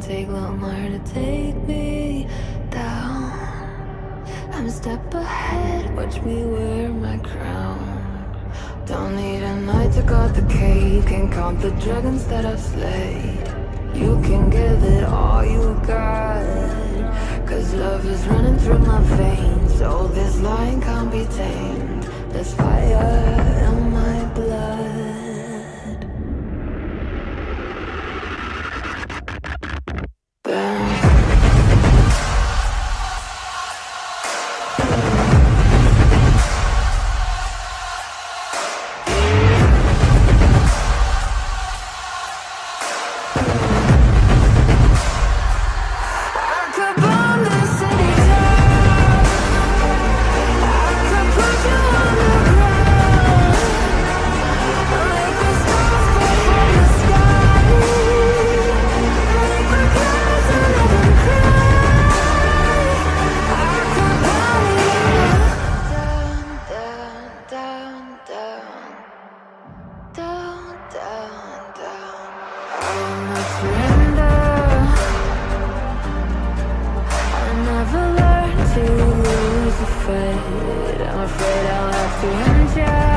take longer to take me down. I'm a step ahead, watch me wear my crown. Don't need a night to cut the cake and count the dragons that I've slayed. You can give it all you got, cause love is running through my veins. So this line can't be tamed. There's fire in my blood. Burn. I'm afraid I'll have to end ya.